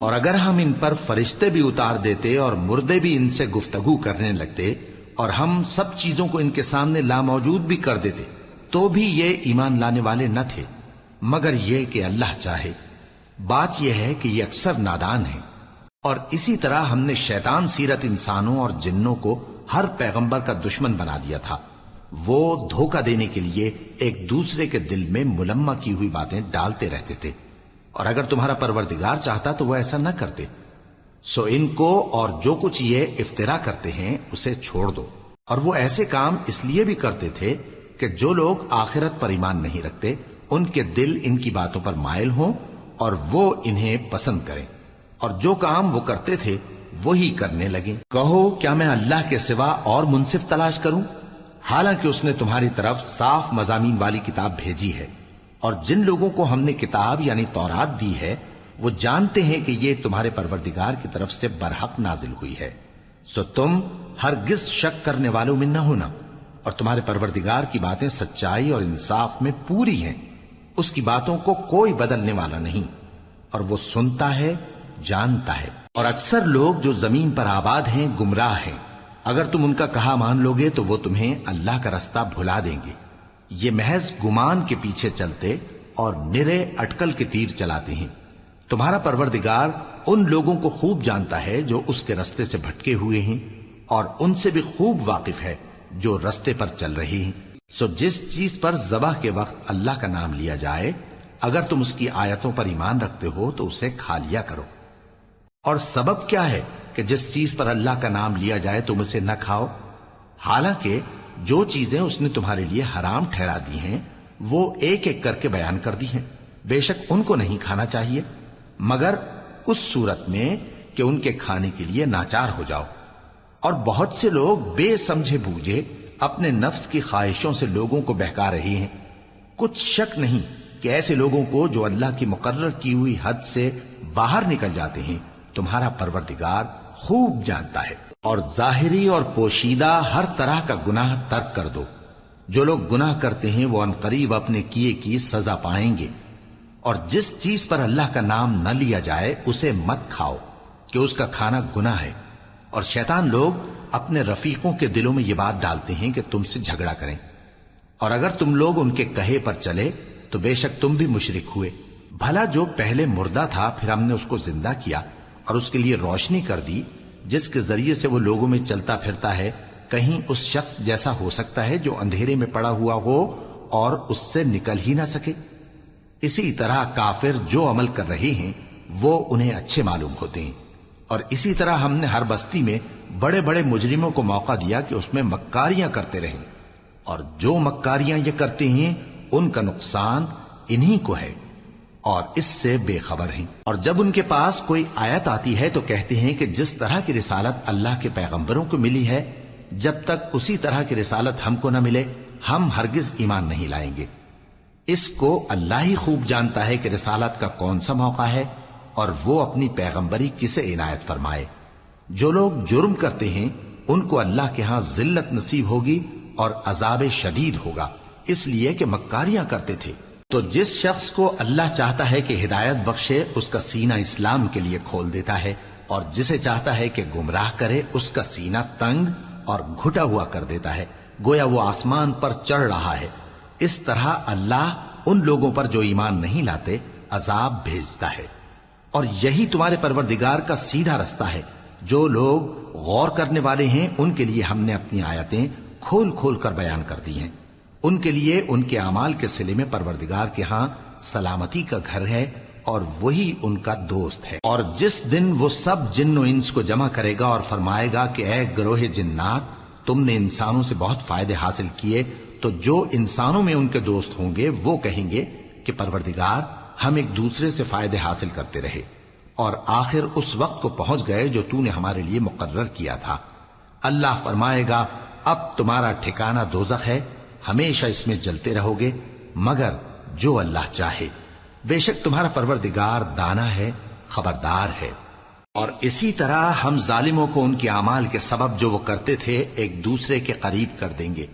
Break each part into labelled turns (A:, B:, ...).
A: اور اگر ہم ان پر فرشتے بھی اتار دیتے اور مردے بھی ان سے گفتگو کرنے لگتے اور ہم سب چیزوں کو ان کے سامنے لاموجود بھی کر دیتے تو بھی یہ ایمان لانے والے نہ تھے، مگر یہ کہ اللہ چاہے۔ بات یہ ہے کہ یہ اکثر نادان ہیں۔ اور اسی طرح ہم نے شیطان سیرت انسانوں اور جنوں کو ہر پیغمبر کا دشمن بنا دیا تھا۔ وہ دھوکہ دینے کے لیے ایک دوسرے کے دل میں ملمہ کی ہوئی باتیں ڈالتے رہتے تھے، اور اگر تمہارا پروردگار چاہتا تو وہ ایسا نہ کرتے۔ سو ان کو اور جو کچھ یہ افطرا کرتے ہیں اسے چھوڑ دو۔ اور وہ ایسے کام اس لیے بھی کرتے تھے کہ جو لوگ آخرت پر ایمان نہیں رکھتے ان کے دل ان کی باتوں پر مائل ہوں اور وہ انہیں پسند کریں، اور جو کام وہ کرتے تھے وہی کرنے لگیں۔ کہو کیا میں اللہ کے سوا اور منصف تلاش کروں، حالانکہ اس نے تمہاری طرف صاف مضامین والی کتاب بھیجی ہے، اور جن لوگوں کو ہم نے کتاب یعنی تورات دی ہے وہ جانتے ہیں کہ یہ تمہارے پروردگار کی طرف سے برحق نازل ہوئی ہے۔ سو تم ہرگز شک کرنے والوں میں نہ ہونا، اور تمہارے پروردگار کی باتیں سچائی اور انصاف میں پوری ہیں، اس کی باتوں کو کوئی بدلنے والا نہیں، اور وہ سنتا ہے جانتا ہے۔ اور اکثر لوگ جو زمین پر آباد ہیں گمراہ ہیں، اگر تم ان کا کہا مان لوگے تو وہ تمہیں اللہ کا رستہ بھلا دیں گے۔ یہ محض گمان کے پیچھے چلتے اور نرے اٹکل کے تیر چلاتے ہیں۔ تمہارا پروردگار ان لوگوں کو خوب جانتا ہے جو اس کے رستے سے بھٹکے ہوئے ہیں، اور ان سے بھی خوب واقف ہے جو رستے پر چل رہے ہیں۔ سو جس چیز پر ذبح کے وقت اللہ کا نام لیا جائے اگر تم اس کی آیتوں پر ایمان رکھتے ہو تو اسے کھا لیا کرو۔ اور سبب کیا ہے کہ جس چیز پر اللہ کا نام لیا جائے تم اسے نہ کھاؤ، حالانکہ جو چیزیں اس نے تمہارے لیے حرام ٹھہرا دی ہیں وہ ایک ایک کر کے بیان کر دی ہیں۔ بے شک ان کو نہیں کھانا چاہیے مگر اس صورت میں کہ ان کے کھانے کے لیے ناچار ہو جاؤ۔ اور بہت سے لوگ بے سمجھے بوجھے اپنے نفس کی خواہشوں سے لوگوں کو بہکا رہے ہیں۔ کچھ شک نہیں کہ ایسے لوگوں کو جو اللہ کی مقرر کی ہوئی حد سے باہر نکل جاتے ہیں تمہارا پروردگار خوب جانتا ہے۔ اور ظاہری اور پوشیدہ ہر طرح کا گناہ ترک کر دو۔ جو لوگ گناہ کرتے ہیں وہ عنقریب اپنے کیے کی سزا پائیں گے۔ اور جس چیز پر اللہ کا نام نہ لیا جائے اسے مت کھاؤ کہ اس کا کھانا گناہ ہے۔ اور شیطان لوگ اپنے رفیقوں کے دلوں میں یہ بات ڈالتے ہیں کہ تم سے جھگڑا کریں، اور اگر تم لوگ ان کے کہے پر چلے تو بے شک تم بھی مشرک ہوئے۔ بھلا جو پہلے مردہ تھا پھر ہم نے اس کو زندہ کیا اور اس کے لیے روشنی کر دی جس کے ذریعے سے وہ لوگوں میں چلتا پھرتا ہے، کہیں اس شخص جیسا ہو سکتا ہے جو اندھیرے میں پڑا ہوا ہو اور اس سے نکل ہی نہ سکے؟ اسی طرح کافر جو عمل کر رہے ہیں وہ انہیں اچھے معلوم ہوتے ہیں۔ اور اسی طرح ہم نے ہر بستی میں بڑے بڑے مجرموں کو موقع دیا کہ اس میں مکاریاں کرتے رہیں، اور جو مکاریاں یہ کرتے ہیں ان کا نقصان انہی کو ہے اور اس سے بے خبر ہیں۔ اور جب ان کے پاس کوئی آیت آتی ہے تو کہتے ہیں کہ جس طرح کی رسالت اللہ کے پیغمبروں کو ملی ہے جب تک اسی طرح کی رسالت ہم کو نہ ملے ہم ہرگز ایمان نہیں لائیں گے۔ اس کو اللہ ہی خوب جانتا ہے کہ رسالت کا کون سا موقع ہے اور وہ اپنی پیغمبری کسے عنایت فرمائے۔ جو لوگ جرم کرتے ہیں ان کو اللہ کے ہاں ذلت نصیب ہوگی اور عذاب شدید ہوگا، اس لیے کہ مکاریاں کرتے تھے۔ تو جس شخص کو اللہ چاہتا ہے کہ ہدایت بخشے اس کا سینہ اسلام کے لیے کھول دیتا ہے، اور جسے چاہتا ہے کہ گمراہ کرے اس کا سینہ تنگ اور گھٹا ہوا کر دیتا ہے، گویا وہ آسمان پر چڑھ رہا ہے۔ اس طرح اللہ ان لوگوں پر جو ایمان نہیں لاتے عذاب بھیجتا ہے۔ اور یہی تمہارے پروردگار کا سیدھا رستہ ہے۔ جو لوگ غور کرنے والے ہیں ان کے لیے ہم نے اپنی آیتیں کھول کھول کر بیان کر دی ہیں۔ ان کے لیے ان کے اعمال کے صلے میں پروردگار کے ہاں سلامتی کا گھر ہے اور وہی ان کا دوست ہے۔ اور جس دن وہ سب جن و انس کو جمع کرے گا اور فرمائے گا کہ اے گروہ جنات تم نے انسانوں سے بہت فائدے حاصل کیے، تو جو انسانوں میں ان کے دوست ہوں گے وہ کہیں گے کہ پروردگار ہم ایک دوسرے سے فائدے حاصل کرتے رہے اور آخر اس وقت کو پہنچ گئے جو تو نے ہمارے لیے مقرر کیا تھا۔ اللہ فرمائے گا اب تمہارا ٹھکانہ دوزخ ہے، ہمیشہ اس میں جلتے رہو گے مگر جو اللہ چاہے، بے شک تمہارا پروردگار دانا ہے، خبردار ہے۔ اور اسی طرح ہم ظالموں کو ان کے اعمال کے سبب جو وہ کرتے تھے ایک دوسرے کے قریب کر دیں گے۔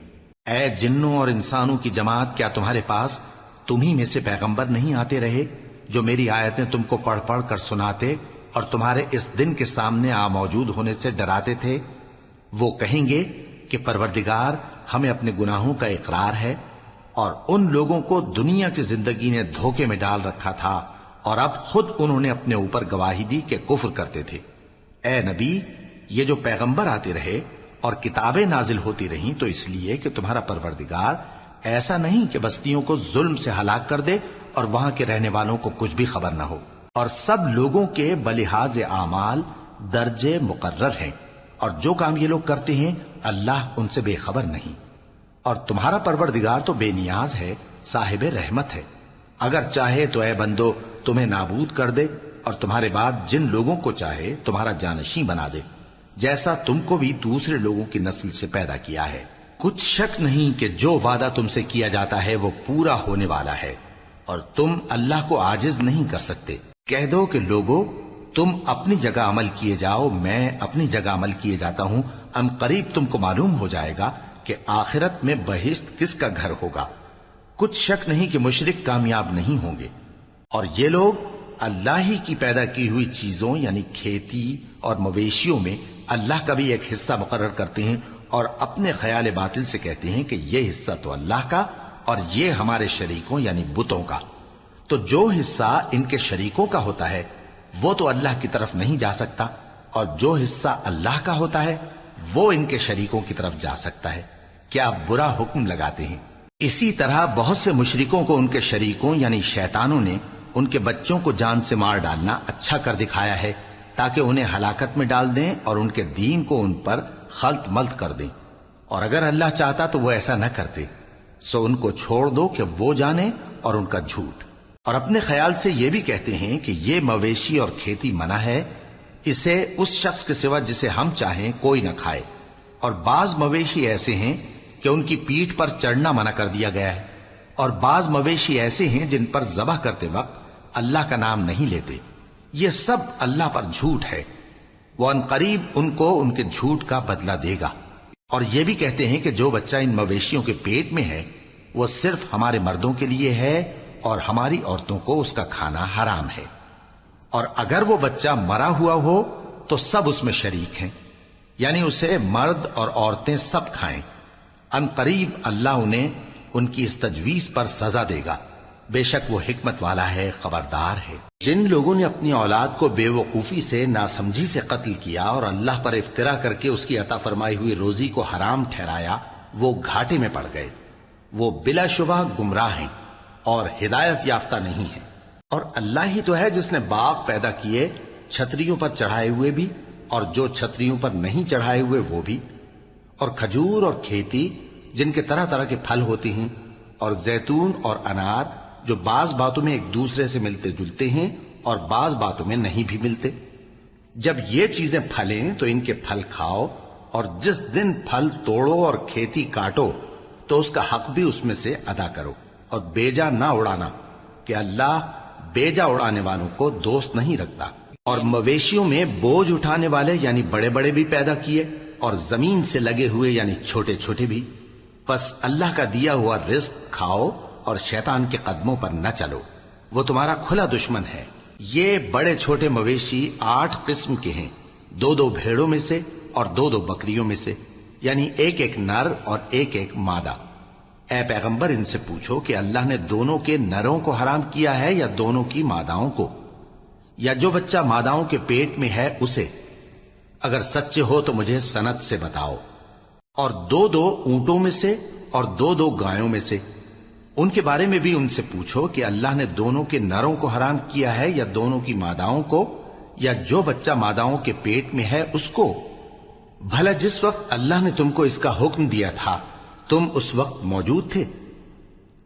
A: اے جنوں اور انسانوں کی جماعت، کیا تمہارے پاس تمہیں میں سے پیغمبر نہیں آتے رہے جو میری آیتیں تم کو پڑھ پڑھ کر سناتے اور تمہارے اس دن کے سامنے آ موجود ہونے سے ڈراتے تھے؟ وہ کہیں گے کہ پروردگار ہمیں اپنے گناہوں کا اقرار ہے، اور ان لوگوں کو دنیا کی زندگی نے دھوکے میں ڈال رکھا تھا اور اب خود انہوں نے اپنے اوپر گواہی دی کہ کفر کرتے تھے۔ اے نبی، یہ جو پیغمبر آتے رہے اور کتابیں نازل ہوتی رہیں تو اس لیے کہ تمہارا پروردگار ایسا نہیں کہ بستیوں کو ظلم سے ہلاک کر دے اور وہاں کے رہنے والوں کو کچھ بھی خبر نہ ہو، اور سب لوگوں کے بلحاظ اعمال درجے مقرر ہیں، اور جو کام یہ لوگ کرتے ہیں اللہ ان سے بے خبر نہیں۔ اور تمہارا پروردگار تو بے نیاز ہے، صاحب رحمت ہے، اگر چاہے تو اے بندو تمہیں نابود کر دے اور تمہارے بعد جن لوگوں کو چاہے تمہارا جانشین بنا دے، جیسا تم کو بھی دوسرے لوگوں کی نسل سے پیدا کیا ہے۔ کچھ شک نہیں کہ جو وعدہ تم سے کیا جاتا ہے وہ پورا ہونے والا ہے، اور تم اللہ کو عاجز نہیں کر سکتے۔ کہہ دو کہ لوگو تم اپنی جگہ عمل کیے جاؤ، میں اپنی جگہ عمل کیے جاتا ہوں، ان قریب تم کو معلوم ہو جائے گا کہ آخرت میں بہشت کس کا گھر ہوگا۔ کچھ شک نہیں کہ مشرک کامیاب نہیں ہوں گے، اور یہ لوگ اللہ ہی کی پیدا کی ہوئی چیزوں یعنی کھیتی اور مویشیوں میں اللہ کا بھی ایک حصہ مقرر کرتے ہیں، اور اپنے خیال باطل سے کہتے ہیں کہ یہ حصہ تو اللہ کا اور یہ ہمارے شریکوں یعنی بتوں کا۔ تو جو حصہ ان کے شریکوں کا ہوتا ہے وہ تو اللہ کی طرف نہیں جا سکتا، اور جو حصہ اللہ کا ہوتا ہے وہ ان کے شریکوں کی طرف جا سکتا ہے۔ کیا برا حکم لگاتے ہیں؟ اسی طرح بہت سے مشرکوں کو ان کے شریکوں یعنی شیطانوں نے ان کے بچوں کو جان سے مار ڈالنا اچھا کر دکھایا ہے، تاکہ انہیں ہلاکت میں ڈال دیں اور ان کے دین کو ان پر خلط ملط کر دیں، اور اگر اللہ چاہتا تو وہ ایسا نہ کرتے۔ سو ان کو چھوڑ دو کہ وہ جانے اور ان کا جھوٹ۔ اور اپنے خیال سے یہ بھی کہتے ہیں کہ یہ مویشی اور کھیتی منع ہے، اسے اس شخص کے سوا جسے ہم چاہیں کوئی نہ کھائے، اور بعض مویشی ایسے ہیں کہ ان کی پیٹھ پر چڑھنا منع کر دیا گیا ہے، اور بعض مویشی ایسے ہیں جن پر ذبح کرتے وقت اللہ کا نام نہیں لیتے۔ یہ سب اللہ پر جھوٹ ہے، وہ ان قریب ان کو ان کے جھوٹ کا بدلہ دے گا۔ اور یہ بھی کہتے ہیں کہ جو بچہ ان مویشیوں کے پیٹ میں ہے وہ صرف ہمارے مردوں کے لیے ہے اور ہماری عورتوں کو اس کا کھانا حرام ہے، اور اگر وہ بچہ مرا ہوا ہو تو سب اس میں شریک ہیں، یعنی اسے مرد اور عورتیں سب کھائیں۔ ان قریب اللہ انہیں ان کی اس تجویز پر سزا دے گا، بے شک وہ حکمت والا ہے، خبردار ہے۔ جن لوگوں نے اپنی اولاد کو بے وقوفی سے ناسمجھی سے قتل کیا اور اللہ پر افترا کر کے اس کی عطا فرمائی ہوئی روزی کو حرام ٹھہرایا، وہ گھاٹے میں پڑ گئے، وہ بلا شبہ گمراہ ہیں اور ہدایت یافتہ نہیں ہیں۔ اور اللہ ہی تو ہے جس نے باغ پیدا کیے، چھتریوں پر چڑھائے ہوئے بھی اور جو چھتریوں پر نہیں چڑھائے ہوئے وہ بھی، اور کھجور اور کھیتی جن کے طرح طرح کے پھل ہوتے ہیں، اور زیتون اور انار جو بعض باتوں میں ایک دوسرے سے ملتے جلتے ہیں اور بعض باتوں میں نہیں بھی ملتے۔ جب یہ چیزیں پھلیں تو ان کے پھل کھاؤ، اور جس دن پھل توڑو اور کھیتی کاٹو تو اس کا حق بھی اس میں سے ادا کرو، اور بیجا نہ اڑانا کہ اللہ بیجا اڑانے والوں کو دوست نہیں رکھتا۔ اور مویشیوں میں بوجھ اٹھانے والے یعنی بڑے بڑے بھی پیدا کیے، اور زمین سے لگے ہوئے یعنی چھوٹے چھوٹے بھی۔ پس اللہ کا دیا ہوا رزق کھاؤ اور شیطان کے قدموں پر نہ چلو، وہ تمہارا کھلا دشمن ہے۔ یہ بڑے چھوٹے مویشی 8 قسم کے ہیں، 2 بھیڑوں میں سے اور 2 بکریوں میں سے، یعنی ایک نر اور ایک مادہ۔ اے پیغمبر ان سے پوچھو کہ اللہ نے دونوں کے نروں کو حرام کیا ہے یا دونوں کی ماداؤں کو، یا جو بچہ ماداؤں کے پیٹ میں ہے اسے؟ اگر سچے ہو تو مجھے سند سے بتاؤ۔ اور 2 اونٹوں میں سے اور 2 گایوں میں سے، ان کے بارے میں بھی ان سے پوچھو کہ اللہ نے دونوں کے نروں کو حرام کیا ہے یا دونوں کی ماداؤں کو، یا جو بچہ ماداؤں کے پیٹ میں ہے اس کو؟ بھلا جس وقت اللہ نے تم کو اس کا حکم دیا تھا تم اس وقت موجود تھے؟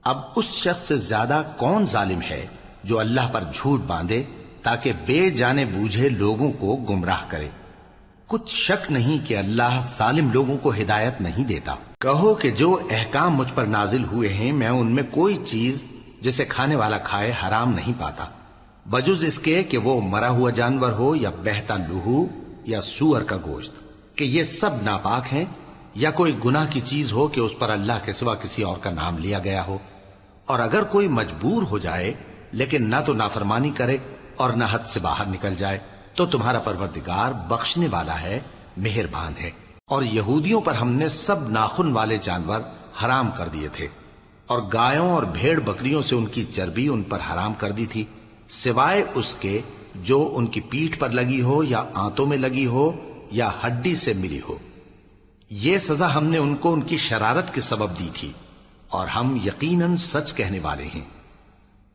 A: اب اس شخص سے زیادہ کون ظالم ہے جو اللہ پر جھوٹ باندھے تاکہ بے جانے بوجھے لوگوں کو گمراہ کرے۔ کچھ شک نہیں کہ اللہ ظالم لوگوں کو ہدایت نہیں دیتا۔ کہو کہ جو احکام مجھ پر نازل ہوئے ہیں میں ان میں کوئی چیز جسے کھانے والا کھائے حرام نہیں پاتا، بجز اس کے کہ وہ مرا ہوا جانور ہو یا بہتا لہو یا سور کا گوشت، کہ یہ سب ناپاک ہیں، یا کوئی گناہ کی چیز ہو کہ اس پر اللہ کے سوا کسی اور کا نام لیا گیا ہو۔ اور اگر کوئی مجبور ہو جائے لیکن نہ تو نافرمانی کرے اور نہ حد سے باہر نکل جائے، تو تمہارا پروردگار بخشنے والا ہے، مہربان ہے۔ اور یہودیوں پر ہم نے سب ناخن والے جانور حرام کر دیے تھے، اور گایوں اور بھیڑ بکریوں سے ان کی چربی ان پر حرام کر دی تھی، سوائے اس کے جو ان کی پیٹھ پر لگی ہو یا آنتوں میں لگی ہو یا ہڈی سے ملی ہو۔ یہ سزا ہم نے ان کو ان کی شرارت کے سبب دی تھی، اور ہم یقیناً سچ کہنے والے ہیں۔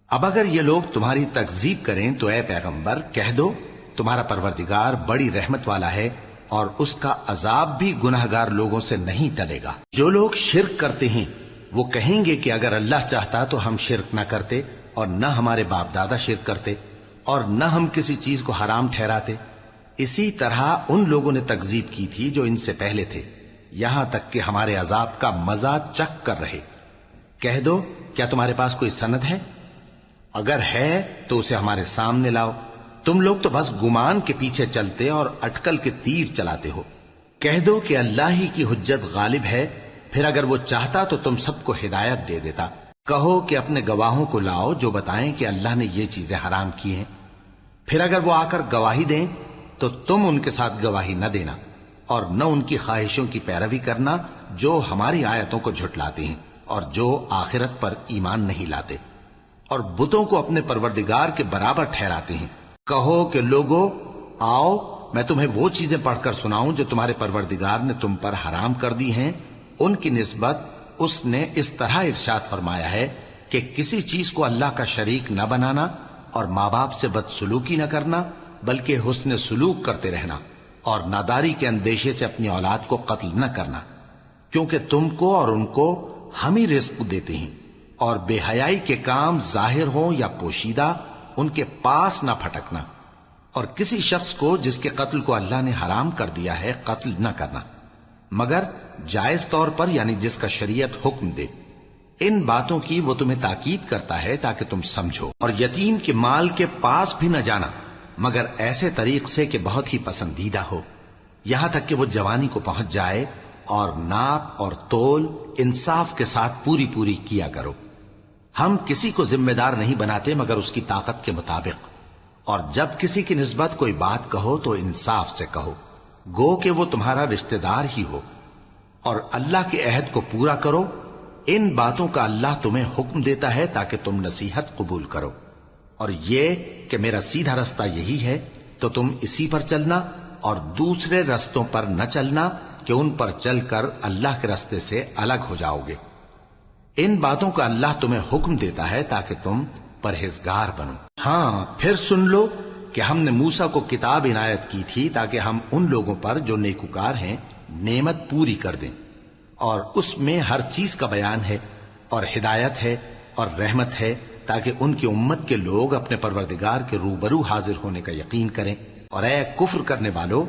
A: اب اگر یہ لوگ تمہاری تکذیب کریں تو اے پیغمبر کہہ دو، تمہارا پروردگار بڑی رحمت والا ہے، اور اس کا عذاب بھی گناہگار لوگوں سے نہیں ٹلے گا۔ جو لوگ شرک کرتے ہیں وہ کہیں گے کہ اگر اللہ چاہتا تو ہم شرک نہ کرتے، اور نہ ہمارے باپ دادا شرک کرتے، اور نہ ہم کسی چیز کو حرام ٹھہراتے۔ اسی طرح ان لوگوں نے تکذیب کی تھی جو ان سے پہلے تھے، یہاں تک کہ ہمارے عذاب کا مزہ چکھ کر رہے۔ کہہ دو، کیا تمہارے پاس کوئی سند ہے؟ اگر ہے تو اسے ہمارے سامنے لاؤ۔ تم لوگ تو بس گمان کے پیچھے چلتے اور اٹکل کے تیر چلاتے ہو۔ کہہ دو کہ اللہ ہی کی حجت غالب ہے، پھر اگر وہ چاہتا تو تم سب کو ہدایت دے دیتا۔ کہو کہ اپنے گواہوں کو لاؤ جو بتائیں کہ اللہ نے یہ چیزیں حرام کی ہیں، پھر اگر وہ آ کر گواہی دیں تو تم ان کے ساتھ گواہی نہ دینا، اور نہ ان کی خواہشوں کی پیروی کرنا جو ہماری آیتوں کو جھٹلاتے ہیں اور جو آخرت پر ایمان نہیں لاتے، اور بتوں کو اپنے پروردگار کے برابر ٹھہراتے ہیں۔ کہو کہ لوگو آؤ، میں تمہیں وہ چیزیں پڑھ کر سناؤں جو تمہارے پروردگار نے تم پر حرام کر دی ہیں۔ ان کی نسبت اس نے اس طرح ارشاد فرمایا ہے کہ کسی چیز کو اللہ کا شریک نہ بنانا، اور ماں باپ سے بدسلوکی نہ کرنا، بلکہ حسن سلوک کرتے رہنا، اور ناداری کے اندیشے سے اپنی اولاد کو قتل نہ کرنا، کیونکہ تم کو اور ان کو ہم ہی رزق دیتے ہیں۔ اور بے حیائی کے کام ظاہر ہوں یا پوشیدہ ان کے پاس نہ پھٹکنا، اور کسی شخص کو جس کے قتل کو اللہ نے حرام کر دیا ہے قتل نہ کرنا، مگر جائز طور پر، یعنی جس کا شریعت حکم دے۔ ان باتوں کی وہ تمہیں تاکید کرتا ہے تاکہ تم سمجھو۔ اور یتیم کے مال کے پاس بھی نہ جانا مگر ایسے طریق سے کہ بہت ہی پسندیدہ ہو، یہاں تک کہ وہ جوانی کو پہنچ جائے، اور ناپ اور تول انصاف کے ساتھ پوری پوری کیا کرو۔ ہم کسی کو ذمہ دار نہیں بناتے مگر اس کی طاقت کے مطابق، اور جب کسی کی نسبت کوئی بات کہو تو انصاف سے کہو، گو کہ وہ تمہارا رشتہ دار ہی ہو، اور اللہ کے عہد کو پورا کرو۔ ان باتوں کا اللہ تمہیں حکم دیتا ہے تاکہ تم نصیحت قبول کرو، اور یہ کہ میرا سیدھا رستہ یہی ہے تو تم اسی پر چلنا، اور دوسرے رستوں پر نہ چلنا کہ ان پر چل کر اللہ کے رستے سے الگ ہو جاؤ گے۔ ان باتوں کا اللہ تمہیں حکم دیتا ہے تاکہ تم پرہیزگار بنو۔ ہاں، پھر سن لو کہ ہم نے موسیٰ کو کتاب عنایت کی تھی تاکہ ہم ان لوگوں پر جو نیکوکار ہیں نعمت پوری کر دیں، اور اس میں ہر چیز کا بیان ہے، اور ہدایت ہے اور رحمت ہے، تاکہ ان کی امت کے لوگ اپنے پروردگار کے روبرو حاضر ہونے کا یقین کریں۔ اور اے کفر کرنے والو،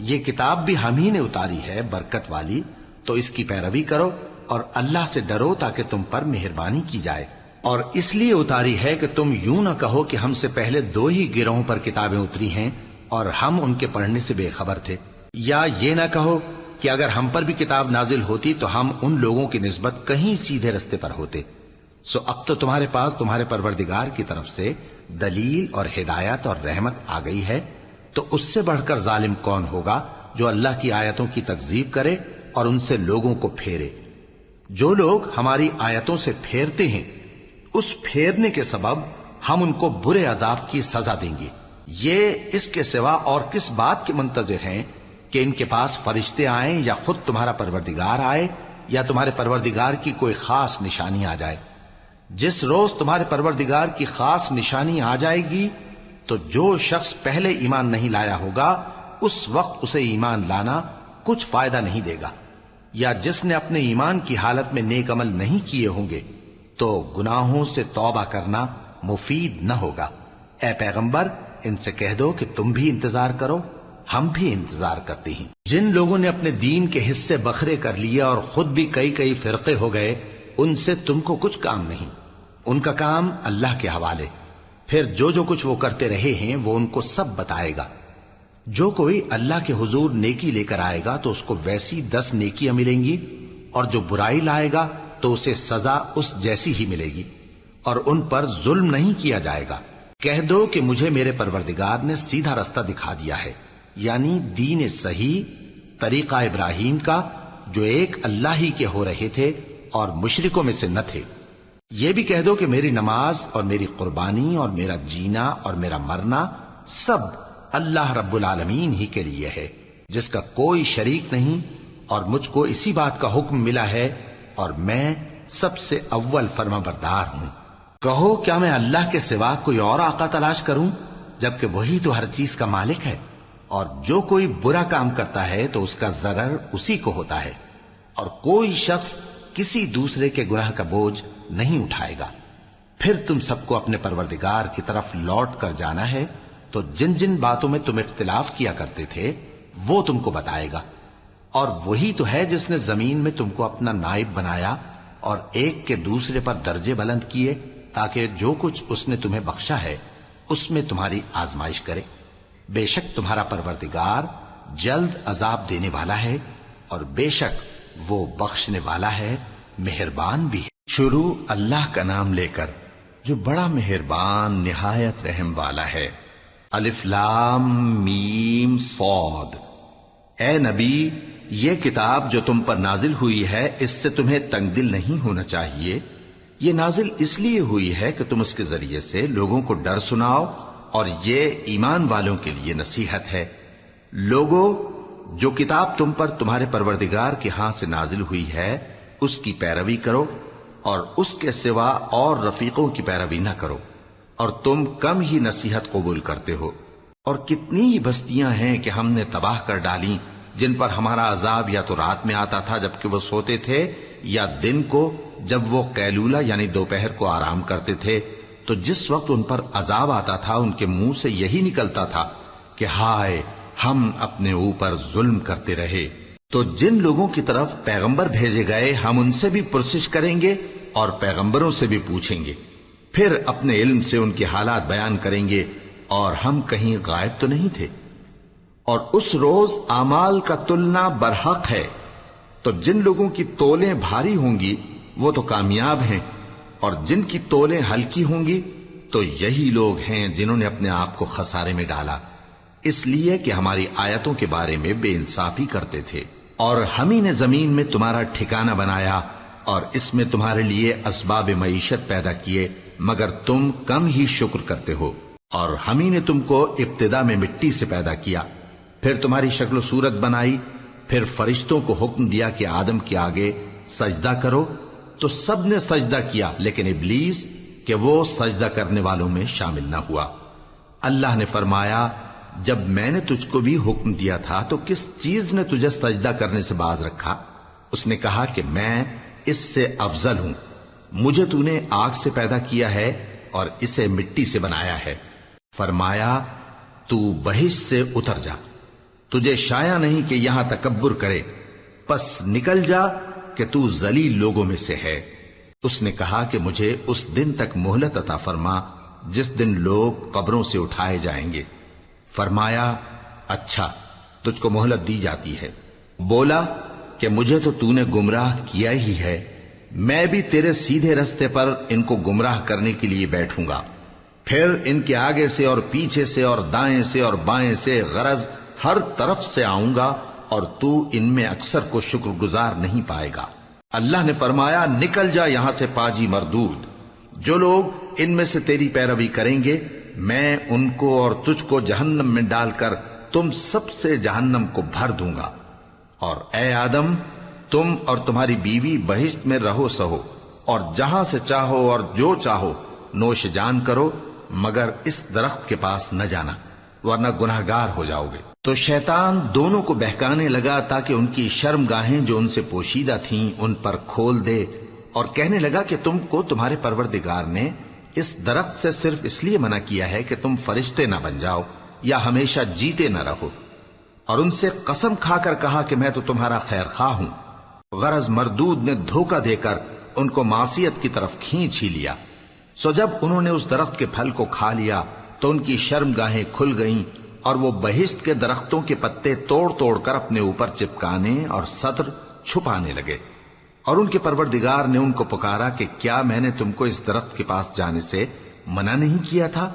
A: یہ کتاب بھی ہم ہی نے اتاری ہے برکت والی، تو اس کی پیروی کرو اور اللہ سے ڈرو تاکہ تم پر مہربانی کی جائے۔ اور اس لیے اتاری ہے کہ تم یوں نہ کہو کہ ہم سے پہلے 2 ہی گروہوں پر کتابیں اتری ہیں اور ہم ان کے پڑھنے سے بے خبر تھے، یا یہ نہ کہو کہ اگر ہم پر بھی کتاب نازل ہوتی تو ہم ان لوگوں کی نسبت کہیں سیدھے رستے پر ہوتے۔ سو اب تو تمہارے پاس تمہارے پروردگار کی طرف سے دلیل اور ہدایت اور رحمت آ گئی ہے، تو اس سے بڑھ کر ظالم کون ہوگا جو اللہ کی آیتوں کی تکذیب کرے اور ان سے لوگوں کو پھیرے۔ جو لوگ ہماری آیتوں سے پھیرتے ہیں اس پھیرنے کے سبب ہم ان کو برے عذاب کی سزا دیں گے۔ یہ اس کے سوا اور کس بات کے منتظر ہیں کہ ان کے پاس فرشتے آئیں یا خود تمہارا پروردگار آئے یا تمہارے پروردگار کی کوئی خاص نشانی آ جائے۔ جس روز تمہارے پروردگار کی خاص نشانی آ جائے گی تو جو شخص پہلے ایمان نہیں لایا ہوگا اس وقت اسے ایمان لانا کچھ فائدہ نہیں دے گا، یا جس نے اپنے ایمان کی حالت میں نیک عمل نہیں کیے ہوں گے تو گناہوں سے توبہ کرنا مفید نہ ہوگا۔ اے پیغمبر، ان سے کہہ دو کہ تم بھی انتظار کرو، ہم بھی انتظار کرتے ہیں۔ جن لوگوں نے اپنے دین کے حصے بکھرے کر لیے اور خود بھی کئی فرقے ہو گئے، ان سے تم کو کچھ کام نہیں، ان کا کام اللہ کے حوالے۔ پھر جو کچھ وہ کرتے رہے ہیں وہ ان کو سب بتائے گا۔ جو کوئی اللہ کے حضور نیکی لے کر آئے گا تو اس کو ویسی 10 نیکیاں ملیں گی، اور جو برائی لائے گا تو اسے سزا اس جیسی ہی ملے گی، اور ان پر ظلم نہیں کیا جائے گا۔ کہہ دو کہ مجھے میرے پروردگار نے سیدھا رستہ دکھا دیا ہے، یعنی دین صحیح، طریقہ ابراہیم کا، جو ایک اللہ ہی کے ہو رہے تھے اور مشرکوں میں سے نہ تھے۔ یہ بھی کہہ دو کہ میری نماز اور میری قربانی اور میرا جینا اور میرا مرنا سب اللہ رب العالمین ہی کے لیے ہے، جس کا کوئی شریک نہیں، اور مجھ کو اسی بات کا حکم ملا ہے اور میں سب سے اول فرما بردار ہوں۔ کہو کیا میں اللہ کے سوا کوئی اور آقا تلاش کروں، جبکہ وہی تو ہر چیز کا مالک ہے، اور جو کوئی برا کام کرتا ہے تو اس کا ضرر اسی کو ہوتا ہے، اور کوئی شخص کسی دوسرے کے گناہ کا بوجھ نہیں اٹھائے گا۔ پھر تم سب کو اپنے پروردگار کی طرف لوٹ کر جانا ہے، تو جن جن باتوں میں تم اختلاف کیا کرتے تھے وہ تم کو بتائے گا، اور وہی تو ہے جس نے زمین میں تم کو اپنا نائب بنایا اور ایک کے دوسرے پر درجے بلند کیے، تاکہ جو کچھ اس نے تمہیں بخشا ہے اس میں تمہاری آزمائش کرے۔ بے شک تمہارا پروردگار جلد عذاب دینے والا ہے، اور بے شک وہ بخشنے والا ہے، مہربان بھی ہے۔ شروع اللہ کا نام لے کر جو بڑا مہربان نہایت رحم والا ہے۔ الف لام میم صاد۔ اے نبی، یہ کتاب جو تم پر نازل ہوئی ہے اس سے تمہیں تنگ دل نہیں ہونا چاہیے۔ یہ نازل اس لیے ہوئی ہے کہ تم اس کے ذریعے سے لوگوں کو ڈر سناؤ، اور یہ ایمان والوں کے لیے نصیحت ہے۔ لوگوں، جو کتاب تم پر تمہارے پروردگار کے ہاں سے نازل ہوئی ہے اس کی پیروی کرو، اور اس کے سوا اور رفیقوں کی پیروی نہ کرو، اور تم کم ہی نصیحت قبول کرتے ہو۔ اور کتنی ہی بستیاں ہیں کہ ہم نے تباہ کر ڈالیں، جن پر ہمارا عذاب یا تو رات میں آتا تھا جبکہ وہ سوتے تھے، یا دن کو جب وہ قیلولہ یعنی دوپہر کو آرام کرتے تھے، تو جس وقت ان پر عذاب آتا تھا ان کے منہ سے یہی نکلتا تھا کہ ہائے، ہم اپنے اوپر ظلم کرتے رہے۔ تو جن لوگوں کی طرف پیغمبر بھیجے گئے ہم ان سے بھی پرسش کریں گے اور پیغمبروں سے بھی پوچھیں گے، پھر اپنے علم سے ان کے حالات بیان کریں گے، اور ہم کہیں غائب تو نہیں تھے۔ اور اس روز اعمال کا تلنا برحق ہے، تو جن لوگوں کی تولیں بھاری ہوں گی وہ تو کامیاب ہیں، اور جن کی تولیں ہلکی ہوں گی تو یہی لوگ ہیں جنہوں نے اپنے آپ کو خسارے میں ڈالا، اس لیے کہ ہماری آیتوں کے بارے میں بے انصافی کرتے تھے۔ اور ہم ہی نے زمین میں تمہارا ٹھکانہ بنایا، اور اس میں تمہارے لیے اسباب معیشت پیدا کیے، مگر تم کم ہی شکر کرتے ہو۔ اور ہم ہی نے تم کو ابتدا میں مٹی سے پیدا کیا، پھر تمہاری شکل و صورت بنائی، پھر فرشتوں کو حکم دیا کہ آدم کے آگے سجدہ کرو، تو سب نے سجدہ کیا لیکن ابلیس کہ وہ سجدہ کرنے والوں میں شامل نہ ہوا۔ اللہ نے فرمایا، جب میں نے تجھ کو بھی حکم دیا تھا تو کس چیز نے تجھے سجدہ کرنے سے باز رکھا؟ اس نے کہا کہ میں اس سے افضل ہوں، مجھے تو نے آگ سے پیدا کیا ہے اور اسے مٹی سے بنایا ہے۔ فرمایا، تو بہشت سے اتر جا، تجھے شایع نہیں کہ یہاں تکبر کرے، پس نکل جا کہ تو ذلیل لوگوں میں سے ہے۔ اس نے کہا کہ مجھے اس دن تک مہلت عطا فرما جس دن لوگ قبروں سے اٹھائے جائیں گے۔ فرمایا، اچھا، تجھ کو مہلت دی جاتی ہے۔ بولا کہ مجھے تو نے گمراہ کیا ہی ہے، میں بھی تیرے سیدھے رستے پر ان کو گمراہ کرنے کے لیے بیٹھوں گا، پھر ان کے آگے سے اور پیچھے سے اور دائیں سے اور بائیں سے غرض ہر طرف سے آؤں گا، اور تو ان میں اکثر کو شکر گزار نہیں پائے گا۔ اللہ نے فرمایا، نکل جا یہاں سے پاجی مردود، جو لوگ ان میں سے تیری پیروی کریں گے میں ان کو اور تجھ کو جہنم میں ڈال کر تم سب سے جہنم کو بھر دوں گا۔ اور اے آدم، تم اور تمہاری بیوی بہشت میں رہو سہو، اور جہاں سے چاہو اور جو چاہو نوش جان کرو، مگر اس درخت کے پاس نہ جانا ورنہ گناہگار ہو جاؤ گے۔ تو شیطان دونوں کو بہکانے لگا تاکہ ان کی شرم گاہیں جو ان سے پوشیدہ تھیں ان پر کھول دے، اور کہنے لگا کہ تم کو تمہارے پروردگار نے اس درخت سے صرف اس لیے منع کیا ہے کہ تم فرشتے نہ بن جاؤ یا ہمیشہ جیتے نہ رہو۔ اور ان سے قسم کھا کر کہا کہ میں تو تمہارا خیر خواہ ہوں۔ غرض مردود نے دھوکہ دے کر ان کو معصیت کی طرف کھینچ ہی لیا۔ سو جب انہوں نے اس درخت کے پھل کو کھا لیا تو ان کی شرم گاہیں کھل گئیں، اور وہ بہشت کے درختوں کے پتے توڑ توڑ کر اپنے اوپر چپکانے اور سطر چھپانے لگے۔ اور ان کے پروردگار نے ان کو پکارا کہ کیا میں نے تم کو اس درخت کے پاس جانے سے منع نہیں کیا تھا؟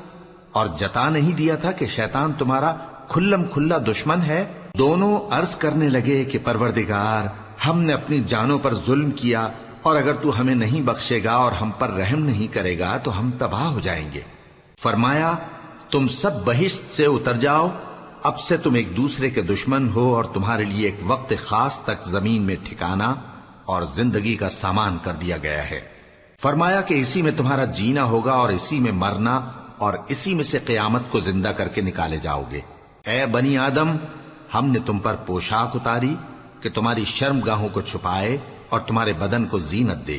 A: اور جتا نہیں دیا تھا کہ شیطان تمہارا کھلم کھلا دشمن ہے؟ دونوں عرض کرنے لگے کہ پروردگار، ہم نے اپنی جانوں پر ظلم کیا، اور اگر تو ہمیں نہیں بخشے گا اور ہم پر رحم نہیں کرے گا تو ہم تباہ ہو جائیں گے۔ فرمایا تم سب بہشت سے اتر جاؤ، اب سے تم ایک دوسرے کے دشمن ہو، اور تمہارے لیے ایک وقت خاص تک زمین میں ٹھکانا اور زندگی کا سامان کر دیا گیا ہے۔ فرمایا کہ اسی میں تمہارا جینا ہوگا اور اسی میں مرنا، اور اسی میں سے قیامت کو زندہ کر کے نکالے جاؤ گے۔ اے بنی آدم، ہم نے تم پر پوشاک اتاری کہ تمہاری شرم گاہوں کو چھپائے اور تمہارے بدن کو زینت دے،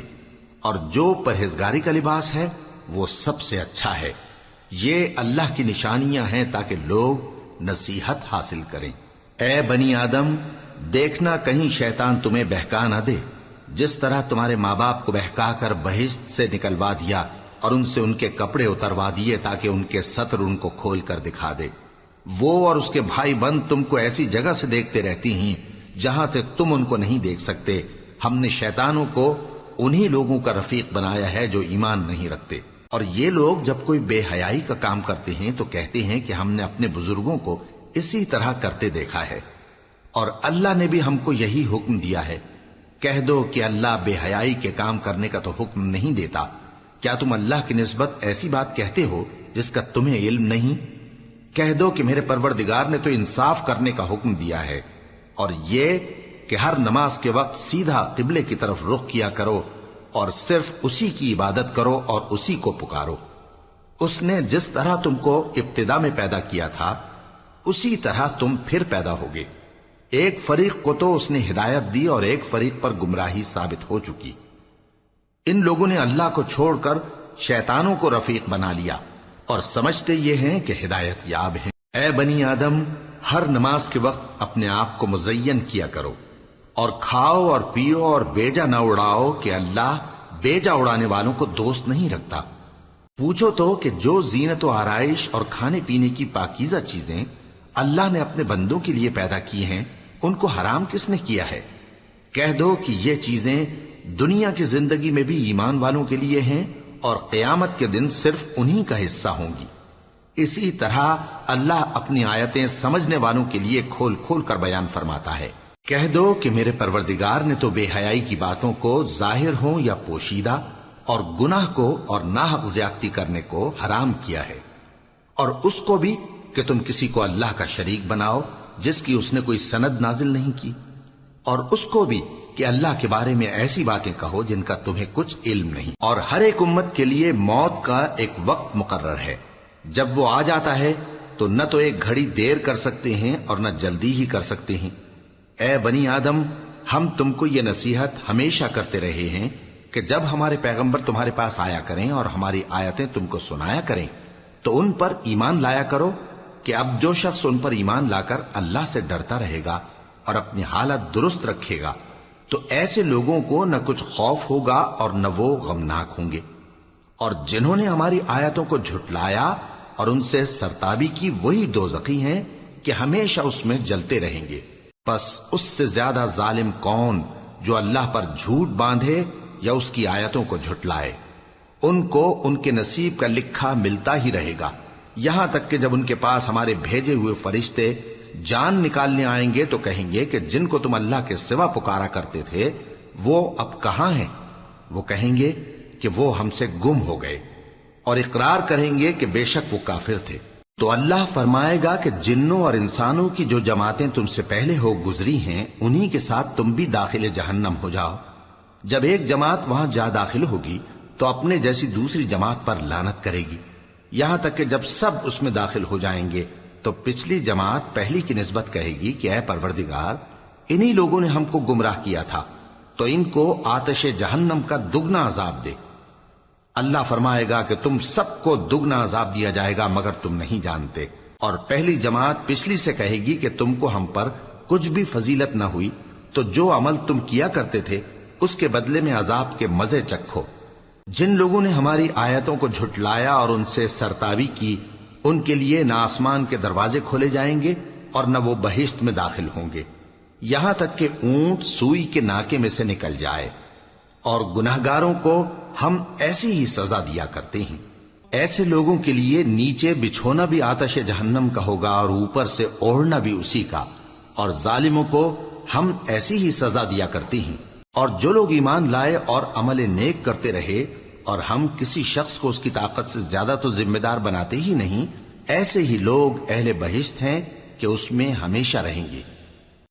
A: اور جو پرہیزگاری کا لباس ہے وہ سب سے اچھا ہے۔ یہ اللہ کی نشانیاں ہیں تاکہ لوگ نصیحت حاصل کریں۔ اے بنی آدم، دیکھنا کہیں شیطان تمہیں بہکا نہ دے، جس طرح تمہارے ماں باپ کو بہکا کر بہشت سے نکلوا دیا اور ان سے ان کے کپڑے اتروا دیے تاکہ ان کے ستر ان کو کھول کر دکھا دے۔ وہ اور اس کے بھائی بند تم کو ایسی جگہ سے دیکھتے رہتی ہیں جہاں سے تم ان کو نہیں دیکھ سکتے۔ ہم نے شیطانوں کو انہی لوگوں کا رفیق بنایا ہے جو ایمان نہیں رکھتے، اور یہ لوگ جب کوئی بے حیائی کا کام کرتے ہیں تو کہتے ہیں کہ ہم نے اپنے بزرگوں کو اسی طرح کرتے دیکھا ہے، اور اللہ نے بھی ہم کو یہی حکم دیا ہے۔ کہہ دو کہ اللہ بے حیائی کے کام کرنے کا تو حکم نہیں دیتا۔ کیا تم اللہ کی نسبت ایسی بات کہتے ہو جس کا تمہیں علم نہیں؟ کہہ دو کہ میرے پروردگار نے تو انصاف کرنے کا حکم دیا ہے، اور یہ کہ ہر نماز کے وقت سیدھا قبلے کی طرف رخ کیا کرو اور صرف اسی کی عبادت کرو اور اسی کو پکارو۔ اس نے جس طرح تم کو ابتدا میں پیدا کیا تھا اسی طرح تم پھر پیدا ہوگے۔ ایک فریق کو تو اس نے ہدایت دی اور ایک فریق پر گمراہی ثابت ہو چکی۔ ان لوگوں نے اللہ کو چھوڑ کر شیطانوں کو رفیق بنا لیا اور سمجھتے یہ ہیں کہ ہدایت یاب ہیں۔ اے بنی آدم، ہر نماز کے وقت اپنے آپ کو مزین کیا کرو، اور کھاؤ اور پیو اور بیجا نہ اڑاؤ کہ اللہ بیجا اڑانے والوں کو دوست نہیں رکھتا۔ پوچھو تو کہ جو زینت و آرائش اور کھانے پینے کی پاکیزہ چیزیں اللہ نے اپنے بندوں کے لیے پیدا کی ہیں ان کو حرام کس نے کیا ہے؟ کہہ دو کہ یہ چیزیں دنیا کی زندگی میں بھی ایمان والوں کے لیے ہیں اور قیامت کے دن صرف انہی کا حصہ ہوں گی۔ اسی طرح اللہ اپنی آیتیں سمجھنے والوں کے لیے کھول کھول کر بیان فرماتا ہے۔ کہہ دو کہ میرے پروردگار نے تو بے حیائی کی باتوں کو ظاہر ہوں یا پوشیدہ، اور گناہ کو اور ناحق زیادتی کرنے کو حرام کیا ہے، اور اس کو بھی کہ تم کسی کو اللہ کا شریک بناؤ جس کی اس نے کوئی سند نازل نہیں کی، اور اس کو بھی کہ اللہ کے بارے میں ایسی باتیں کہو جن کا تمہیں کچھ علم نہیں۔ اور ہر ایک امت کے لیے موت کا ایک وقت مقرر ہے، جب وہ آ جاتا ہے تو نہ تو ایک گھڑی دیر کر سکتے ہیں اور نہ جلدی ہی کر سکتے ہیں۔ اے بنی آدم، ہم تم کو یہ نصیحت ہمیشہ کرتے رہے ہیں کہ جب ہمارے پیغمبر تمہارے پاس آیا کریں اور ہماری آیتیں تم کو سنایا کریں تو ان پر ایمان لایا کرو، کہ اب جو شخص ان پر ایمان لا کر اللہ سے ڈرتا رہے گا اور اپنی حالت درست رکھے گا تو ایسے لوگوں کو نہ کچھ خوف ہوگا اور نہ وہ غمناک ہوں گے، اور جنہوں نے ہماری آیتوں کو جھٹلایا اور ان سے سرتابی کی وہی دوزخی ہیں کہ ہمیشہ اس میں جلتے رہیں گے۔ پس اس سے زیادہ ظالم کون جو اللہ پر جھوٹ باندھے یا اس کی آیتوں کو جھٹلائے؟ ان کو ان کے نصیب کا لکھا ملتا ہی رہے گا، یہاں تک کہ جب ان کے پاس ہمارے بھیجے ہوئے فرشتے جان نکالنے آئیں گے تو کہیں گے کہ جن کو تم اللہ کے سوا پکارا کرتے تھے وہ اب کہاں ہیں؟ وہ کہیں گے کہ وہ ہم سے گم ہو گئے، اور اقرار کریں گے کہ بے شک وہ کافر تھے۔ تو اللہ فرمائے گا کہ جنوں اور انسانوں کی جو جماعتیں تم سے پہلے ہو گزری ہیں انہی کے ساتھ تم بھی داخل جہنم ہو جاؤ۔ جب ایک جماعت وہاں جا داخل ہوگی تو اپنے جیسی دوسری جماعت پر لعنت کرے گی، یہاں تک کہ جب سب اس میں داخل ہو جائیں گے تو پچھلی جماعت پہلی کی نسبت کہے گی کہ اے پروردگار، انہی لوگوں نے ہم کو گمراہ کیا تھا، تو ان کو آتش جہنم کا دگنا عذاب دے۔ اللہ فرمائے گا کہ تم سب کو دگنا عذاب دیا جائے گا مگر تم نہیں جانتے۔ اور پہلی جماعت پچھلی سے کہے گی کہ تم کو ہم پر کچھ بھی فضیلت نہ ہوئی، تو جو عمل تم کیا کرتے تھے اس کے بدلے میں عذاب کے مزے چکھو۔ جن لوگوں نے ہماری آیتوں کو جھٹلایا اور ان سے سرتابی کی ان کے لیے نہ آسمان کے دروازے کھولے جائیں گے اور نہ وہ بہشت میں داخل ہوں گے، یہاں تک کہ اونٹ سوئی کے ناکے میں سے نکل جائے، اور گناہگاروں کو ہم ایسی ہی سزا دیا کرتے ہیں۔ ایسے لوگوں کے لیے نیچے بچھونا بھی آتش جہنم کا ہوگا اور اوپر سے اوڑھنا بھی اسی کا، اور ظالموں کو ہم ایسی ہی سزا دیا کرتی ہیں۔ اور جو لوگ ایمان لائے اور عمل نیک کرتے رہے اور ہم کسی شخص کو اس کی طاقت سے زیادہ تو ذمہ دار بناتے ہی نہیں، ایسے ہی لوگ اہل بہشت ہیں کہ اس میں ہمیشہ رہیں گے۔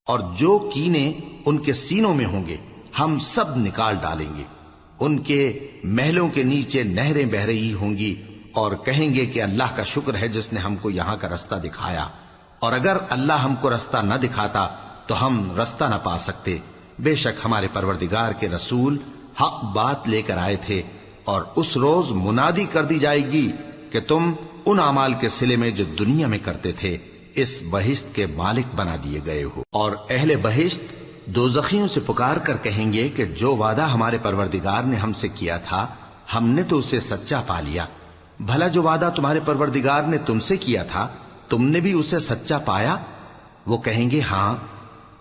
A: اور جو کینے ان کے سینوں میں ہوں گے ہم سب نکال ڈالیں گے، ان کے محلوں کے نیچے نہریں بہہ رہی ہوں گی، اور کہیں گے کہ اللہ کا شکر ہے جس نے ہم کو یہاں کا رستہ دکھایا، اور اگر اللہ ہم کو رستہ نہ دکھاتا تو ہم رستہ نہ پا سکتے۔ بے شک ہمارے پروردگار کے رسول حق بات لے کر آئے تھے، اور اس روز منادی کر دی جائے گی کہ تم ان اعمال کے صلے میں جو دنیا میں کرتے تھے اس بہشت کے مالک بنا دیے گئے ہو۔ اور اہل بہشت دوزخیوں سے پکار کر کہیں گے کہ جو وعدہ ہمارے پروردگار نے ہم سے کیا تھا ہم نے تو اسے سچا پا لیا، بھلا جو وعدہ تمہارے پروردگار نے تم سے کیا تھا تم نے بھی اسے سچا پایا؟ وہ کہیں گے ہاں۔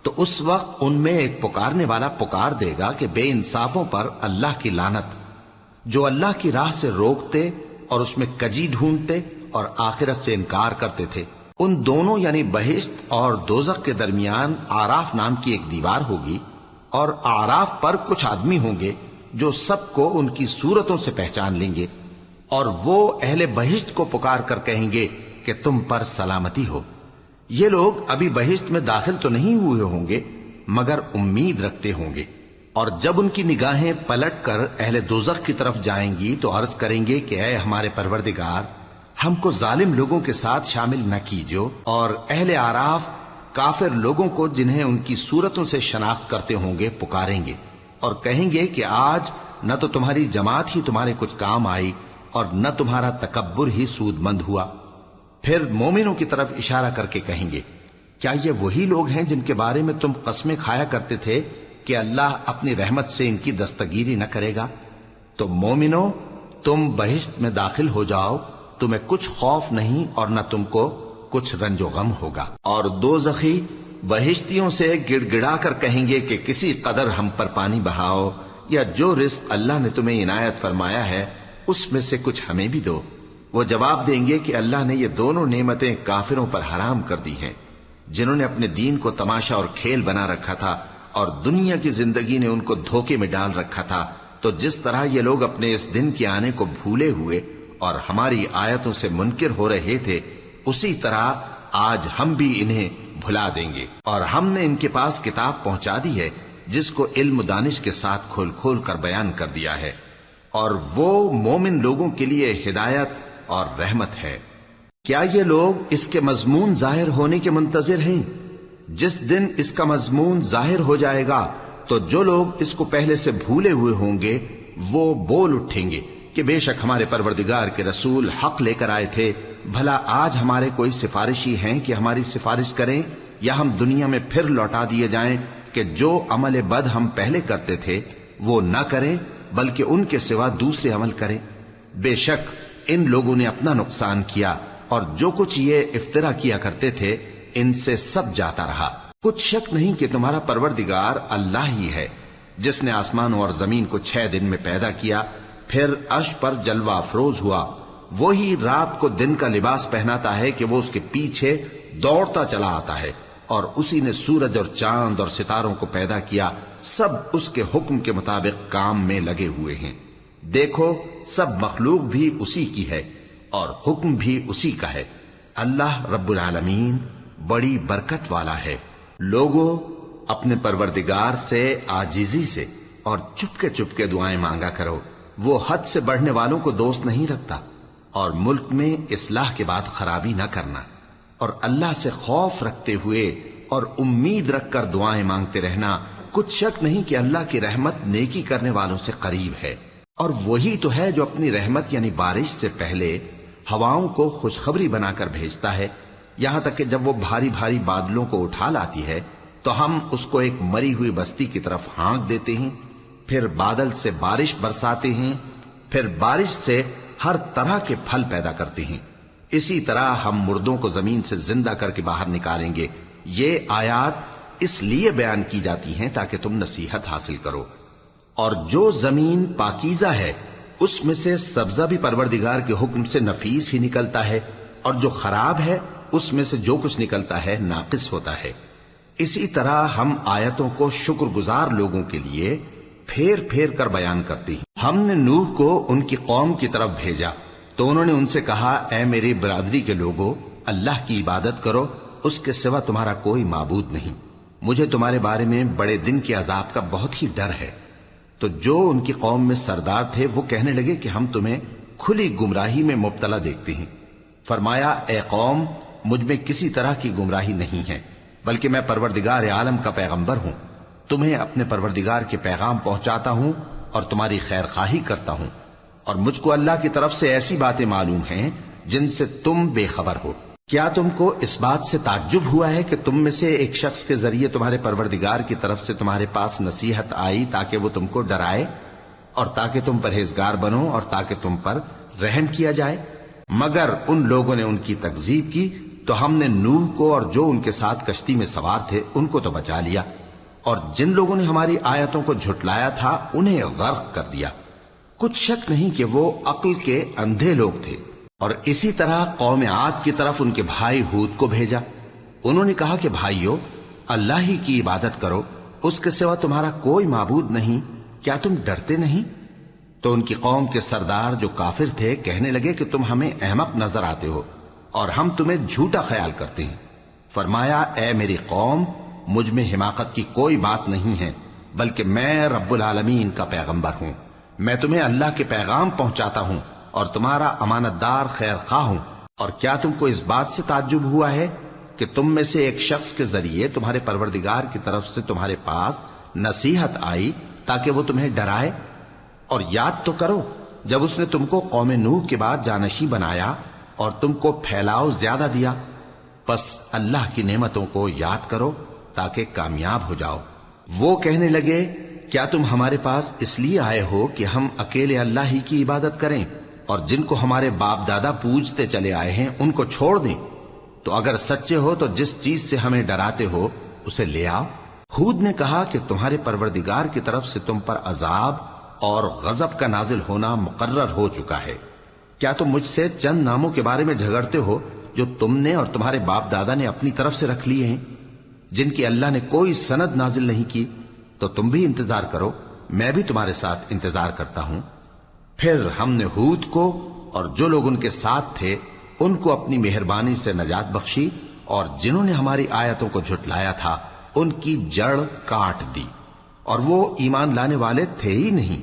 A: تو اس وقت ان میں ایک پکارنے والا پکار دے گا کہ بے انصافوں پر اللہ کی لعنت، جو اللہ کی راہ سے روکتے اور اس میں کجی ڈھونڈتے اور آخرت سے انکار کرتے تھے۔ ان دونوں یعنی بہشت اور دوزخ کے درمیان آراف نام کی ایک دیوار ہوگی، اور آراف پر کچھ آدمی ہوں گے جو سب کو ان کی صورتوں سے پہچان لیں گے، اور وہ اہل بہشت کو پکار کر کہیں گے کہ تم پر سلامتی ہو۔ یہ لوگ ابھی بہشت میں داخل تو نہیں ہوئے ہوں گے مگر امید رکھتے ہوں گے، اور جب ان کی نگاہیں پلٹ کر اہل دوزخ کی طرف جائیں گی تو عرض کریں گے کہ اے ہمارے پروردگار، ہم کو ظالم لوگوں کے ساتھ شامل نہ کیجو۔ اور اہل آراف کافر لوگوں کو جنہیں ان کی صورتوں سے شناخت کرتے ہوں گے پکاریں گے اور کہیں گے کہ آج نہ تو تمہاری جماعت ہی تمہارے کچھ کام آئی اور نہ تمہارا تکبر ہی سود مند ہوا۔ پھر مومنوں کی طرف اشارہ کر کے کہیں گے کیا یہ وہی لوگ ہیں جن کے بارے میں تم قسمیں کھایا کرتے تھے کہ اللہ اپنی رحمت سے ان کی دستگیری نہ کرے گا؟ تو مومنوں، تم بہشت میں داخل ہو جاؤ، تمہیں کچھ خوف نہیں اور نہ تم کو کچھ رنج و غم ہوگا۔ اور دوزخی بہشتیوں سے گڑ گڑا کر کہیں گے کہ کسی قدر ہم پر پانی بہاؤ، یا جو رزق اللہ نے تمہیں عنایت فرمایا ہے اس میں سے کچھ ہمیں بھی دو۔ وہ جواب دیں گے کہ اللہ نے یہ دونوں نعمتیں کافروں پر حرام کر دی ہیں، جنہوں نے اپنے دین کو تماشا اور کھیل بنا رکھا تھا اور دنیا کی زندگی نے ان کو دھوکے میں ڈال رکھا تھا۔ تو جس طرح یہ لوگ اپنے اس دن کے آنے کو بھولے ہوئے اور ہماری آیتوں سے منکر ہو رہے تھے، اسی طرح آج ہم بھی انہیں بھلا دیں گے۔ اور ہم نے ان کے پاس کتاب پہنچا دی ہے جس کو علم و دانش کے ساتھ کھول کھول کر بیان کر دیا ہے، اور وہ مومن لوگوں کے لیے ہدایت اور رحمت ہے۔ کیا یہ لوگ اس کے مضمون ظاہر ہونے کے منتظر ہیں؟ جس دن اس کا مضمون ظاہر ہو جائے گا تو جو لوگ اس کو پہلے سے بھولے ہوئے ہوں گے وہ بول اٹھیں گے کہ بے شک ہمارے پروردگار کے رسول حق لے کر آئے تھے، بھلا آج ہمارے کوئی سفارشی ہیں کہ ہماری سفارش کریں، یا ہم دنیا میں پھر لوٹا دیے جائیں کہ جو عمل بد ہم پہلے کرتے تھے وہ نہ کریں بلکہ ان کے سوا دوسرے عمل کریں۔ بے شک ان لوگوں نے اپنا نقصان کیا، اور جو کچھ یہ افترا کیا کرتے تھے ان سے سب جاتا رہا۔ کچھ شک نہیں کہ تمہارا پروردگار اللہ ہی ہے جس نے آسمانوں اور زمین کو 6 دن میں پیدا کیا، پھر عرش پر جلوہ افروز ہوا۔ وہی رات کو دن کا لباس پہناتا ہے کہ وہ اس کے پیچھے دوڑتا چلا آتا ہے، اور اسی نے سورج اور چاند اور ستاروں کو پیدا کیا، سب اس کے حکم کے مطابق کام میں لگے ہوئے ہیں۔ دیکھو سب مخلوق بھی اسی کی ہے اور حکم بھی اسی کا ہے۔ اللہ رب العالمین بڑی برکت والا ہے۔ لوگوں، اپنے پروردگار سے عاجزی سے اور چپکے دعائیں مانگا کرو، وہ حد سے بڑھنے والوں کو دوست نہیں رکھتا، اور ملک میں اصلاح کے بعد خرابی نہ کرنا، اور اللہ سے خوف رکھتے ہوئے اور امید رکھ کر دعائیں مانگتے رہنا۔ کچھ شک نہیں کہ اللہ کی رحمت نیکی کرنے والوں سے قریب ہے، اور وہی تو ہے جو اپنی رحمت یعنی بارش سے پہلے ہواؤں کو خوشخبری بنا کر بھیجتا ہے، یہاں تک کہ جب وہ بھاری بھاری بادلوں کو اٹھا لاتی ہے تو ہم اس کو ایک مری ہوئی بستی کی طرف ہانک دیتے ہیں، پھر بادل سے بارش برساتے ہیں، پھر بارش سے ہر طرح کے پھل پیدا کرتے ہیں۔ اسی طرح ہم مردوں کو زمین سے زندہ کر کے باہر نکالیں گے۔ یہ آیات اس لیے بیان کی جاتی ہیں تاکہ تم نصیحت حاصل کرو۔ اور جو زمین پاکیزہ ہے اس میں سے سبزہ بھی پروردگار کے حکم سے نفیس ہی نکلتا ہے، اور جو خراب ہے اس میں سے جو کچھ نکلتا ہے ناقص ہوتا ہے۔ اسی طرح ہم آیتوں کو شکر گزار لوگوں کے لیے پھیر پھیر کر بیان کرتے ہیں۔ ہم نے نوح کو ان کی قوم کی طرف بھیجا تو انہوں نے ان سے کہا، اے میری برادری کے لوگوں، اللہ کی عبادت کرو، اس کے سوا تمہارا کوئی معبود نہیں۔ مجھے تمہارے بارے میں بڑے دن کے عذاب کا بہت ہی ڈر ہے۔ تو جو ان کی قوم میں سردار تھے وہ کہنے لگے کہ ہم تمہیں کھلی گمراہی میں مبتلا دیکھتے ہیں۔ فرمایا، اے قوم، مجھ میں کسی طرح کی گمراہی نہیں ہے، بلکہ میں پروردگار عالم کا پیغمبر ہوں، تمہیں اپنے پروردگار کے پیغام پہنچاتا ہوں اور تمہاری خیر خواہی کرتا ہوں، اور مجھ کو اللہ کی طرف سے ایسی باتیں معلوم ہیں جن سے تم بے خبر ہو۔ کیا تم کو اس بات سے تعجب ہوا ہے کہ تم میں سے ایک شخص کے ذریعے تمہارے پروردگار کی طرف سے تمہارے پاس نصیحت آئی تاکہ وہ تم کو ڈرائے اور تاکہ تم پرہیزگار بنو اور تاکہ تم پر رحم کیا جائے؟ مگر ان لوگوں نے ان کی تکذیب کی تو ہم نے نوح کو اور جو ان کے ساتھ کشتی میں سوار تھے ان کو تو بچا لیا، اور جن لوگوں نے ہماری آیتوں کو جھٹلایا تھا انہیں غرق کر دیا۔ کچھ شک نہیں کہ وہ عقل کے اندھے لوگ تھے۔ اور اسی طرح قوم عاد کی طرف ان کے بھائی ہود کو بھیجا۔ انہوں نے کہا کہ بھائیو، اللہ ہی کی عبادت کرو، اس کے سوا تمہارا کوئی معبود نہیں، کیا تم ڈرتے نہیں؟ تو ان کی قوم کے سردار جو کافر تھے کہنے لگے کہ تم ہمیں احمق نظر آتے ہو اور ہم تمہیں جھوٹا خیال کرتے ہیں۔ فرمایا، اے میری قوم، مجھ میں حماقت کی کوئی بات نہیں ہے، بلکہ میں رب العالمین کا پیغمبر ہوں۔ میں تمہیں اللہ کے پیغام پہنچاتا ہوں اور تمہارا امانت دار خیر خواہ ہوں۔ اور کیا تم کو اس بات سے تعجب ہوا ہے کہ تم میں سے ایک شخص کے ذریعے تمہارے پروردگار کی طرف سے تمہارے پاس نصیحت آئی تاکہ وہ تمہیں ڈرائے؟ اور یاد تو کرو جب اس نے تم کو قوم نوح کے بعد جانشین بنایا اور تم کو پھیلاؤ زیادہ دیا، پس اللہ کی نعمتوں کو یاد کرو تاکہ کامیاب ہو جاؤ۔ وہ کہنے لگے، کیا تم ہمارے پاس اس لیے آئے ہو کہ ہم اکیلے اللہ ہی کی عبادت کریں اور جن کو ہمارے باپ دادا پوجتے چلے آئے ہیں ان کو چھوڑ دیں؟ تو اگر سچے ہو تو جس چیز سے ہمیں ڈراتے ہو اسے لے آؤ۔ ہود نے کہا کہ تمہارے پروردگار کی طرف سے تم پر عذاب اور غضب کا نازل ہونا مقرر ہو چکا ہے۔ کیا تم مجھ سے چند ناموں کے بارے میں جھگڑتے ہو جو تم نے اور تمہارے باپ دادا نے اپنی طرف سے رکھ لیے ہیں، جن کی اللہ نے کوئی سند نازل نہیں کی؟ تو تم بھی انتظار کرو، میں بھی تمہارے ساتھ انتظار کرتا ہوں۔ پھر ہم نے ہود کو اور جو لوگ ان کے ساتھ تھے ان کو اپنی مہربانی سے نجات بخشی، اور جنہوں نے ہماری آیتوں کو جھٹلایا تھا ان کی جڑ کاٹ دی، اور وہ ایمان لانے والے تھے ہی نہیں۔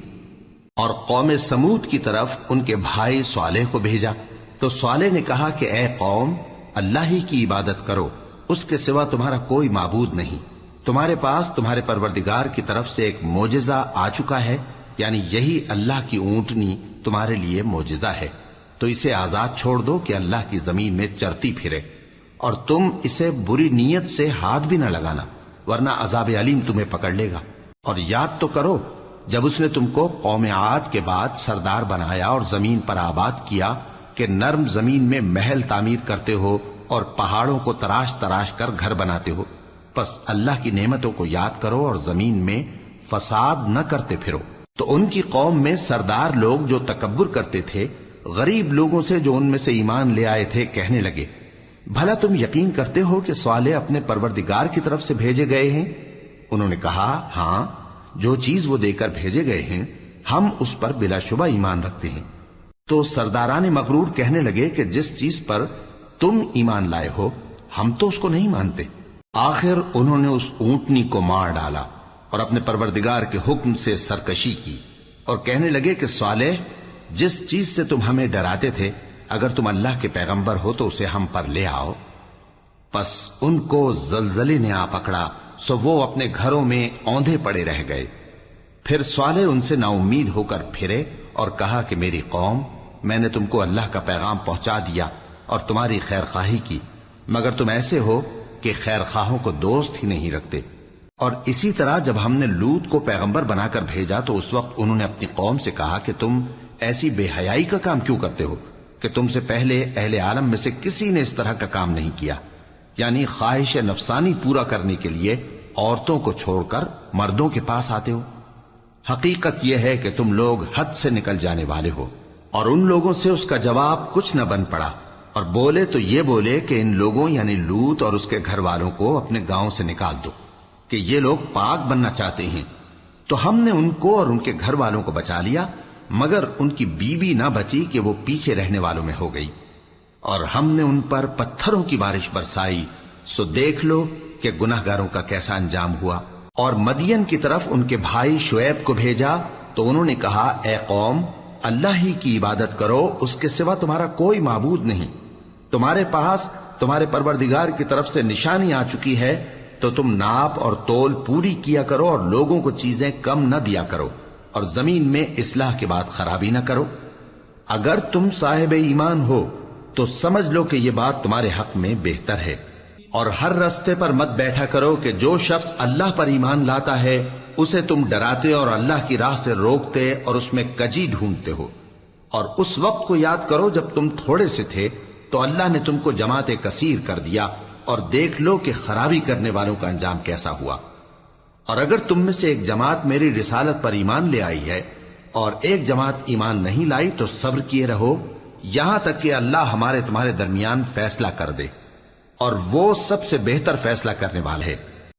A: اور قوم سمود کی طرف ان کے بھائی صالح کو بھیجا تو صالح نے کہا کہ اے قوم، اللہ ہی کی عبادت کرو، اس کے سوا تمہارا کوئی معبود نہیں۔ تمہارے پاس تمہارے پروردگار کی طرف سے ایک معجزہ آ چکا ہے، یعنی یہی اللہ کی اونٹنی تمہارے لیے معجزہ ہے، تو اسے آزاد چھوڑ دو کہ اللہ کی زمین میں چرتی پھرے، اور تم اسے بری نیت سے ہاتھ بھی نہ لگانا، ورنہ عذاب علیم تمہیں پکڑ لے گا۔ اور یاد تو کرو جب اس نے تم کو قوم عاد کے بعد سردار بنایا اور زمین پر آباد کیا کہ نرم زمین میں محل تعمیر کرتے ہو اور پہاڑوں کو تراش تراش کر گھر بناتے ہو، پس اللہ کی نعمتوں کو یاد کرو اور زمین میں فساد نہ کرتے پھرو۔ تو ان کی قوم میں سردار لوگ جو تکبر کرتے تھے غریب لوگوں سے جو ان میں سے ایمان لے آئے تھے کہنے لگے، بھلا تم یقین کرتے ہو کہ صالح اپنے پروردگار کی طرف سے بھیجے گئے ہیں؟ انہوں نے کہا، ہاں، جو چیز وہ دے کر بھیجے گئے ہیں ہم اس پر بلا شبہ ایمان رکھتے ہیں۔ تو سرداران مغرور کہنے لگے کہ جس چیز پر تم ایمان لائے ہو ہم تو اس کو نہیں مانتے۔ آخر انہوں نے اس اونٹنی کو مار ڈالا اور اپنے پروردگار کے حکم سے سرکشی کی، اور کہنے لگے کہ صالح، جس چیز سے تم ہمیں ڈراتے تھے اگر تم اللہ کے پیغمبر ہو تو اسے ہم پر لے آؤ۔ پس ان کو زلزلے نے آ پکڑا، سو وہ اپنے گھروں میں اوندھے پڑے رہ گئے۔ پھر صالح ان سے نا امید ہو کر پھرے اور کہا کہ میری قوم، میں نے تم کو اللہ کا پیغام پہنچا دیا اور تمہاری خیر خواہی کی، مگر تم ایسے ہو کہ خیر خواہوں کو دوست ہی نہیں رکھتے۔ اور اسی طرح جب ہم نے لوط کو پیغمبر بنا کر بھیجا تو اس وقت انہوں نے اپنی قوم سے کہا کہ تم ایسی بے حیائی کا کام کیوں کرتے ہو کہ تم سے پہلے اہل عالم میں سے کسی نے اس طرح کا کام نہیں کیا، یعنی خواہش نفسانی پورا کرنے کے لیے عورتوں کو چھوڑ کر مردوں کے پاس آتے ہو۔ حقیقت یہ ہے کہ تم لوگ حد سے نکل جانے والے ہو۔ اور ان لوگوں سے اس کا جواب کچھ نہ بن پڑا، اور بولے تو یہ بولے کہ ان لوگوں یعنی لوط اور اس کے گھر والوں کو اپنے گاؤں سے نکال دو کہ یہ لوگ پاک بننا چاہتے ہیں۔ تو ہم نے ان کو اور ان کے گھر والوں کو بچا لیا، مگر ان کی بیوی نہ بچی کہ وہ پیچھے رہنے والوں میں ہو گئی۔ اور ہم نے ان پر پتھروں کی بارش برسائی، سو دیکھ لو کہ گناہگاروں کا کیسا انجام ہوا۔ اور مدین کی طرف ان کے بھائی شعیب کو بھیجا تو انہوں نے کہا، اے قوم، اللہ ہی کی عبادت کرو، اس کے سوا تمہارا کوئی معبود نہیں۔ تمہارے پاس تمہارے پروردگار کی طرف سے نشانی آ چکی ہے، تو تم ناپ اور تول پوری کیا کرو اور لوگوں کو چیزیں کم نہ دیا کرو، اور زمین میں اصلاح کے بعد خرابی نہ کرو۔ اگر تم صاحب ایمان ہو تو سمجھ لو کہ یہ بات تمہارے حق میں بہتر ہے۔ اور ہر رستے پر مت بیٹھا کرو کہ جو شخص اللہ پر ایمان لاتا ہے اسے تم ڈراتے اور اللہ کی راہ سے روکتے اور اس میں کجی ڈھونڈتے ہو۔ اور اس وقت کو یاد کرو جب تم تھوڑے سے تھے تو اللہ نے تم کو جماعت کثیر کر دیا، اور دیکھ لو کہ خرابی کرنے والوں کا انجام کیسا ہوا۔ اور اگر تم میں سے ایک جماعت میری رسالت پر ایمان لے آئی ہے اور ایک جماعت ایمان نہیں لائی تو صبر کیے رہو یہاں تک کہ اللہ ہمارے تمہارے درمیان فیصلہ کر دے، اور وہ سب سے بہتر فیصلہ کرنے والا ہے۔